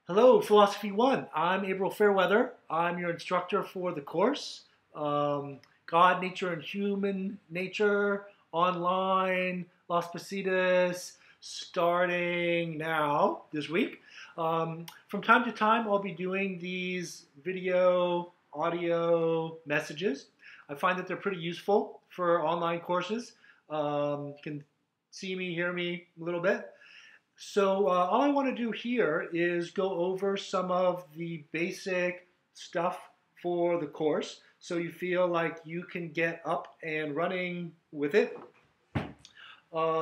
Hello, Philosophy 1. I'm April Fairweather. I'm your instructor for the course. God, Nature, and Human Nature online, Las Positas, starting now, this week. From time to time, I'll be doing these video, audio messages. I find that they're pretty useful for online courses. You can see me, hear me a little bit. So all I want to do here is go over some of the basic stuff for the course so you feel like you can get up and running with it. Yeah,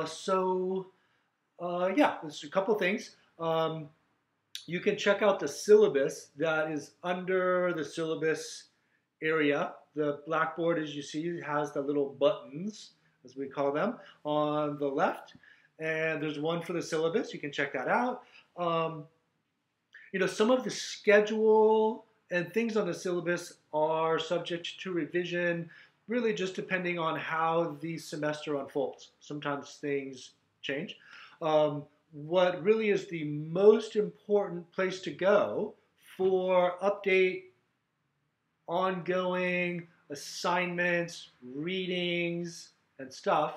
there's a couple things. You can check out the syllabus that is under the syllabus area. The Blackboard, as you see, has the little buttons, as we call them, on the left. And there's one for the syllabus. You can check that out. Some of the schedule and things on the syllabus are subject to revision, really just depending on how the semester unfolds. Sometimes things change. What really is the most important place to go for update, ongoing assignments, readings, and stuff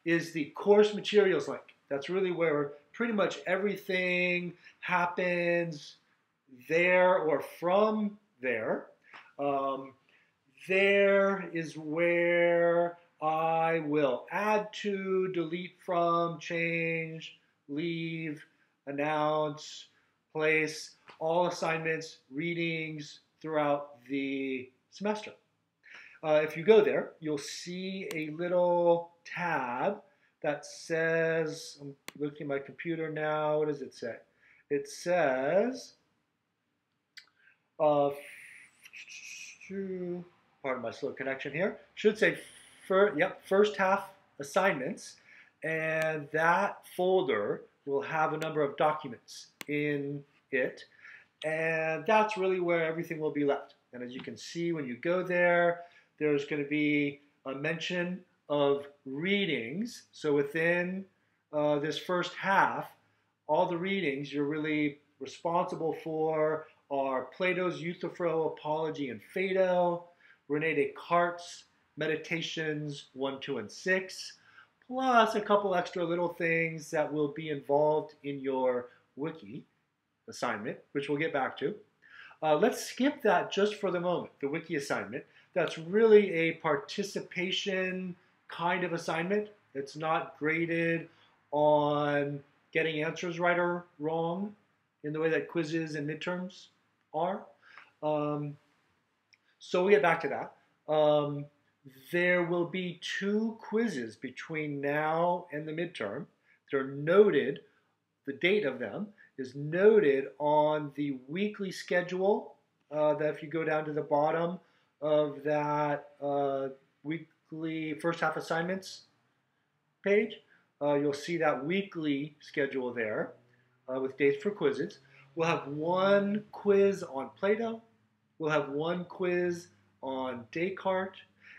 is the course materials link. That's really where pretty much everything happens there or from there. There is where I will add to, delete from, change, leave, announce, place all assignments, readings throughout the semester. If you go there, you'll see a little tab that says, I'm looking at my computer now, what does it say? It says, pardon my slow connection here, should say, first half assignments, and that folder will have a number of documents in it, and that's really where everything will be left. And as you can see when you go there, there's going to be a mention of readings. So within this first half, all the readings you're really responsible for are Plato's Euthyphro, Apology, and Phaedo, Rene Descartes' Meditations 1, 2, and 6, plus a couple extra little things that will be involved in your wiki assignment, which we'll get back to. Let's skip that just for the moment, the wiki assignment. That's really a participation kind of assignment. It's not graded on getting answers right or wrong in the way that quizzes and midterms are. So we get back to that. There will be 2 quizzes between now and the midterm. They're noted, the date of them is noted on the weekly schedule that if you go down to the bottom of that weekly first half assignments page, you'll see that weekly schedule there with dates for quizzes. We'll have 1 quiz on Plato, we'll have 1 quiz on Descartes,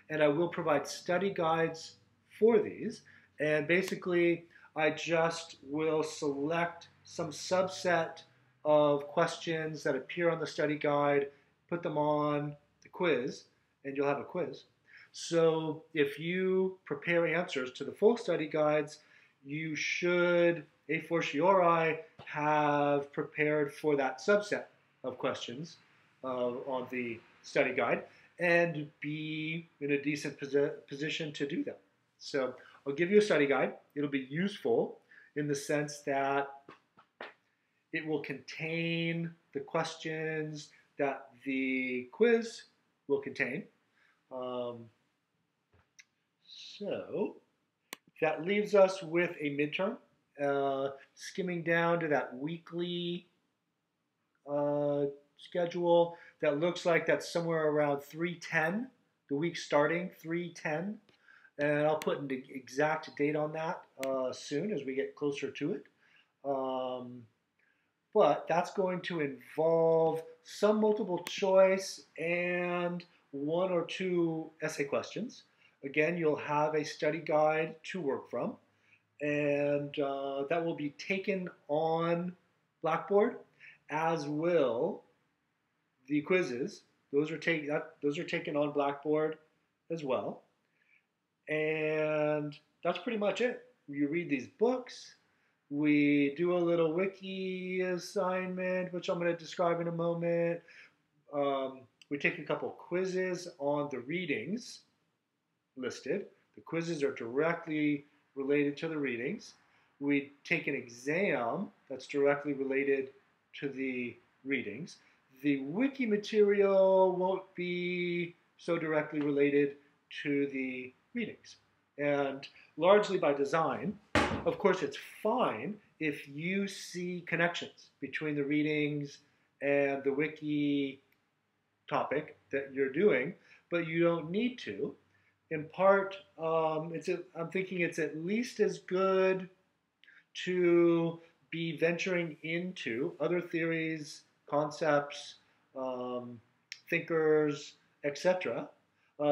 and I will provide study guides for these. And basically, I just will select some subset of questions that appear on the study guide, put them on the quiz, and you'll have a quiz. So if you prepare answers to the full study guides, you should, a fortiori, have prepared for that subset of questions on the study guide and be in a decent position to do that. So I'll give you a study guide. It'll be useful in the sense that it will contain the questions that the quiz will contain. So that leaves us with a midterm, skimming down to that weekly schedule that looks like that's somewhere around 3/10, the week starting 3/10. And I'll put an exact date on that soon as we get closer to it. But that's going to involve some multiple choice and 1 or 2 essay questions. Again, you'll have a study guide to work from, and that will be taken on Blackboard. as will the quizzes. Those are taken on Blackboard as well. And that's pretty much it. You read these books. We do a little wiki assignment, which I'm going to describe in a moment. We take a couple quizzes on the readings listed. The quizzes are directly related to the readings. We take an exam that's directly related to the readings. The wiki material won't be so directly related to the readings. And largely by design, of course, it's fine if you see connections between the readings and the wiki topic that you're doing, but you don't need to. In part, I'm thinking it's at least as good to be venturing into other theories, concepts, thinkers, etc.,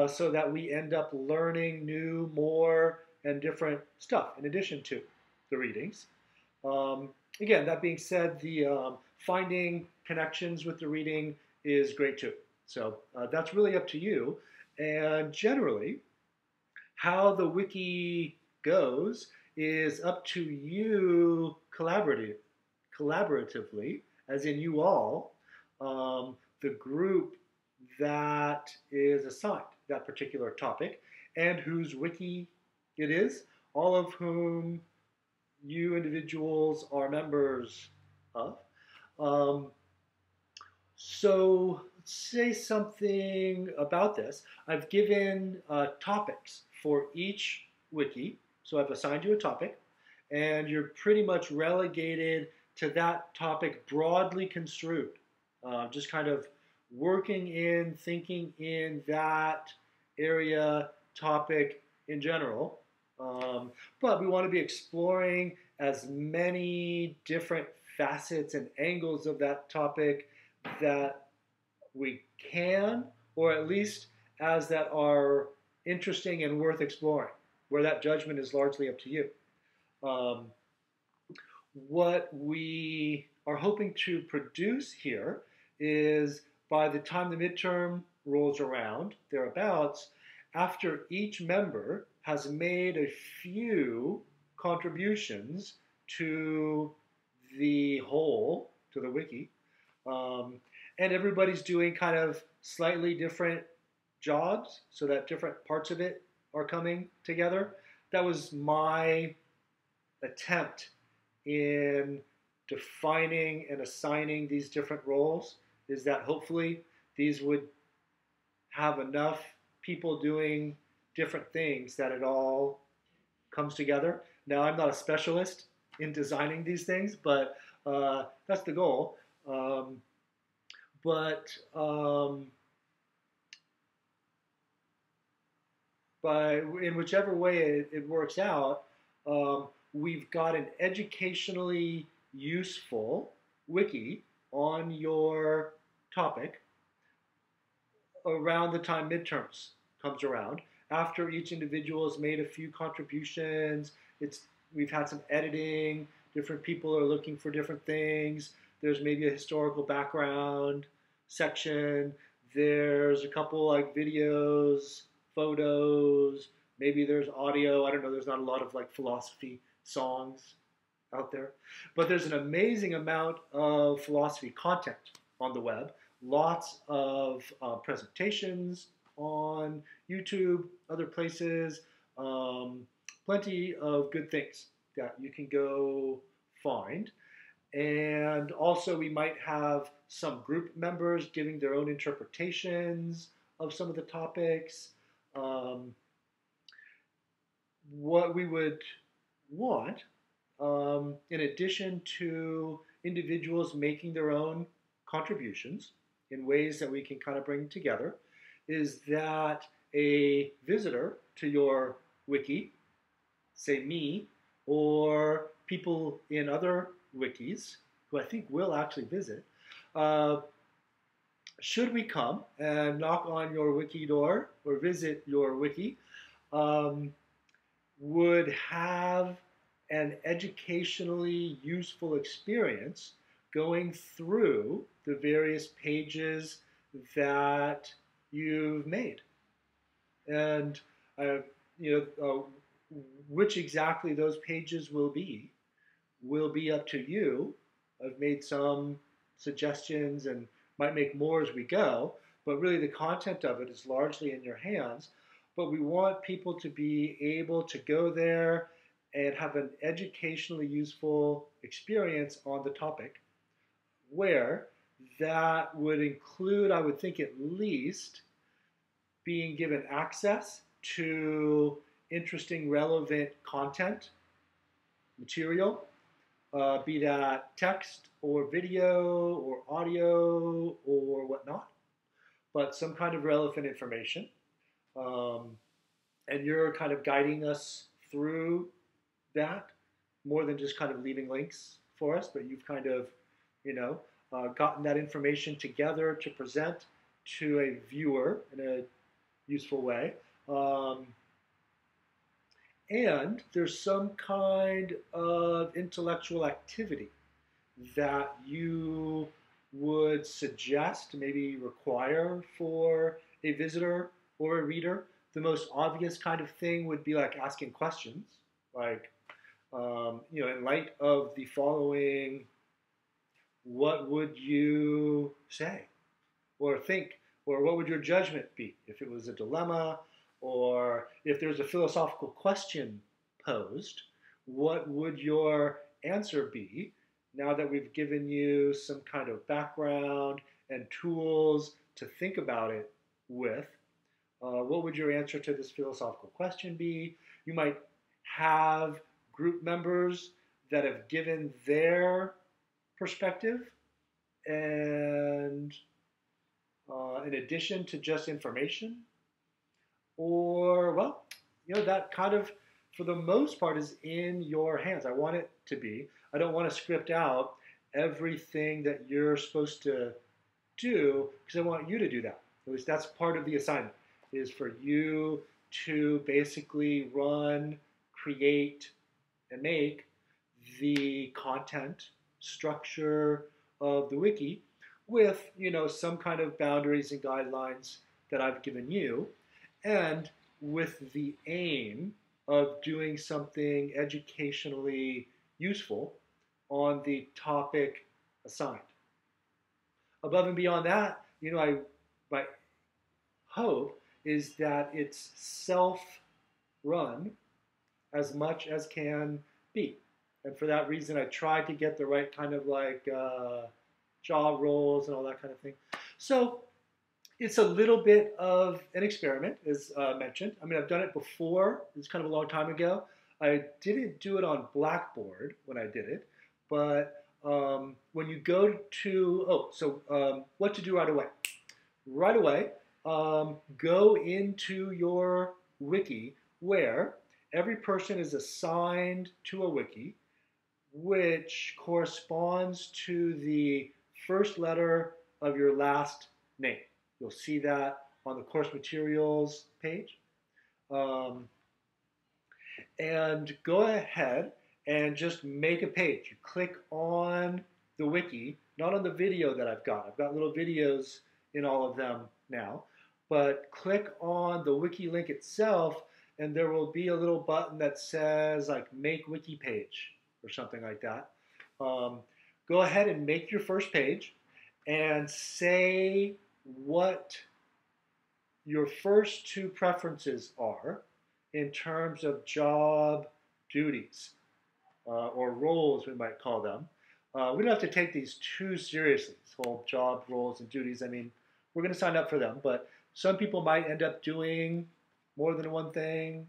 so that we end up learning new, more, and different stuff in addition to the readings. Again, that being said, the finding connections with the reading is great too. So that's really up to you. And generally, how the wiki goes is up to you collaboratively, as in you all, the group that is assigned that particular topic and whose wiki it is, all of whom you individuals are members of. So let's say something about this. I've given topics for each wiki. So I've assigned you a topic, and you're pretty much relegated to that topic broadly construed. Just kind of working in, thinking in that area, topic in general. But we want to be exploring as many different facets and angles of that topic that we can, or at least as that are interesting and worth exploring, where that judgment is largely up to you. What we are hoping to produce here is by the time the midterm rolls around, thereabouts, after each member has made a few contributions to the whole, to the wiki, and everybody's doing kind of slightly different jobs so that different parts of it are coming together. That was my attempt in defining and assigning these different roles, is that hopefully these would have enough people doing different things that it all comes together. Now, I'm not a specialist in designing these things, but that's the goal. In whichever way it works out, we've got an educationally useful wiki on your topic around the time midterms comes around. After each individual has made a few contributions, we've had some editing, different people are looking for different things. There's maybe a historical background section. There's a couple like videos, photos, maybe there's audio. I don't know, there's not a lot of like philosophy songs out there. But there's an amazing amount of philosophy content on the web. Lots of presentations on YouTube, other places. Plenty of good things that you can go find. And also we might have some group members giving their own interpretations of some of the topics. What we would want, in addition to individuals making their own contributions in ways that we can kind of bring together, is that a visitor to your wiki, say me, or people in other wikis, who I think will actually visit, should we come and knock on your wiki door or visit your wiki, would have an educationally useful experience going through the various pages that you've made. And uh, you know, which exactly those pages will be up to you. I've made some suggestions and might make more as we go, but really the content of it is largely in your hands. But we want people to be able to go there and have an educationally useful experience on the topic, where that would include, I would think, at least being given access to interesting, relevant content, material, be that text or video or audio or whatnot, but some kind of relevant information. Um, and you're kind of guiding us through that more than just kind of leaving links for us, but you've kind of, you know, gotten that information together to present to a viewer in a useful way. Um, and there's some kind of intellectual activity that you would suggest, maybe require for a visitor or a reader. The most obvious kind of thing would be like asking questions, like, in light of the following, what would you say or think, or what would your judgment be if it was a dilemma, or if there's a philosophical question posed, what would your answer be now that we've given you some kind of background and tools to think about it with? What would your answer to this philosophical question be? You might have group members that have given their perspective, and in addition to just information, or, well, that kind of, for the most part, is in your hands. I want it to be. I don't want to script out everything that you're supposed to do, because I want you to do that. At least that's part of the assignment, is for you to basically run, create, and make the content structure of the wiki with, some kind of boundaries and guidelines that I've given you, and with the aim of doing something educationally useful on the topic assigned. Above and beyond that, my hope is that it's self-run as much as can be. And for that reason, I tried to get the right kind of job roles and all that kind of thing. So it's a little bit of an experiment, as mentioned. I mean, I've done it before. It's kind of a long time ago. I didn't do it on Blackboard when I did it, but when you go to, what to do right away? Right away, go into your wiki, where every person is assigned to a wiki, which corresponds to the first letter of your last name. You'll see that on the course materials page. And go ahead and just make a page. You click on the wiki, not on the video that I've got. I've got little videos in all of them now. But click on the wiki link itself, and there will be a little button that says make wiki page or something like that. Go ahead and make your first page and say what your first two preferences are in terms of job duties, or roles, we might call them. We don't have to take these too seriously, this whole job roles and duties. I mean, we're going to sign up for them, but some people might end up doing more than one thing.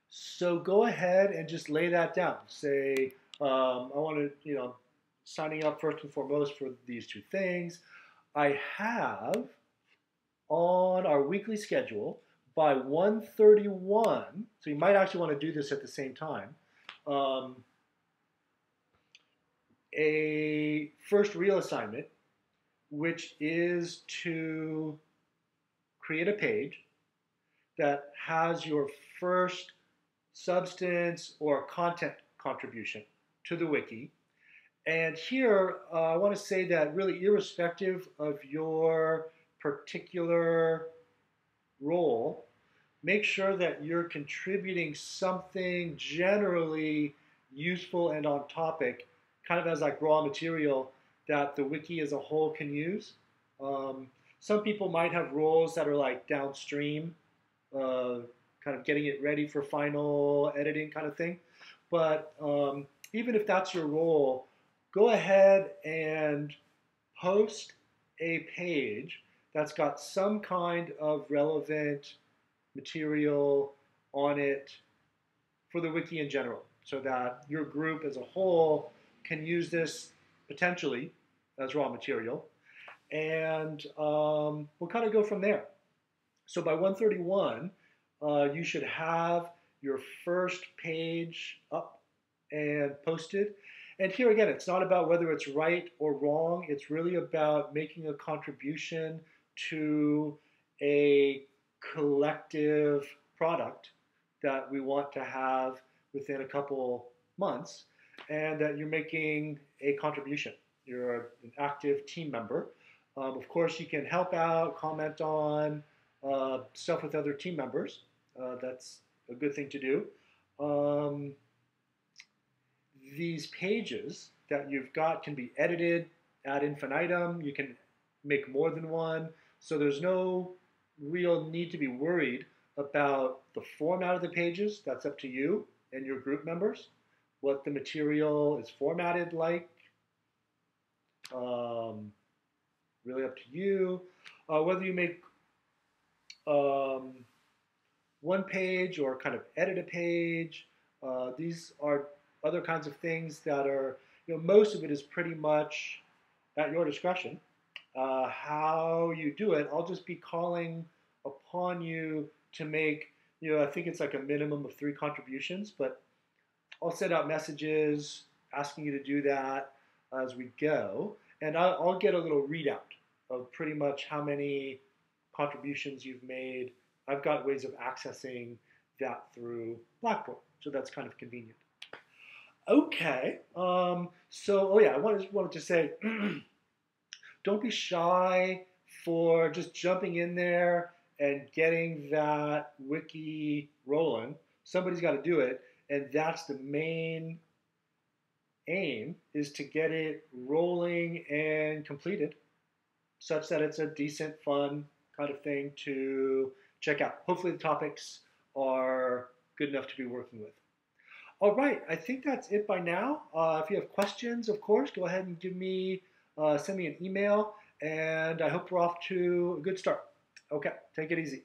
So go ahead and just lay that down. Say, I want to, signing up first and foremost for these two things. I have on our weekly schedule by 1:31, so you might actually want to do this at the same time, a first real assignment, which is to create a page that has your first substance or content contribution to the wiki. And here, I want to say that really irrespective of your particular role, make sure that you're contributing something generally useful and on topic, kind of as like raw material that the wiki as a whole can use. Um, some people might have roles that are like downstream, uh, kind of getting it ready for final editing kind of thing. But even if that's your role, go ahead and post a page that's got some kind of relevant material on it for the wiki in general, so that your group as a whole can use this potentially as raw material. And we'll kind of go from there. So by 131, you should have your first page up and posted. And here again, it's not about whether it's right or wrong. It's really about making a contribution to a collective product that we want to have within a couple months, and that you're making a contribution. You're an active team member. Of course, you can help out, comment on stuff with other team members. That's a good thing to do. Um, these pages that you've got can be edited ad infinitum. You can make more than one. So there's no real need to be worried about the format of the pages. That's up to you and your group members. What the material is formatted like, really up to you. Whether you make one page or kind of edit a page, these are other kinds of things that are, most of it is pretty much at your discretion. How you do it, I'll just be calling upon you to make, I think it's like a minimum of 3 contributions, but I'll send out messages asking you to do that as we go. And I'll get a little readout of pretty much how many contributions you've made. I've got ways of accessing that through Blackboard, so that's kind of convenient. Okay, so, oh yeah, I wanted to say, don't be shy for just jumping in there and getting that wiki rolling. Somebody's got to do it, and that's the main aim, is to get it rolling and completed such that it's a decent, fun kind of thing to check out. Hopefully the topics are good enough to be working with. All right, I think that's it by now. If you have questions, of course, go ahead and send me an email, and I hope we're off to a good start. Okay, take it easy.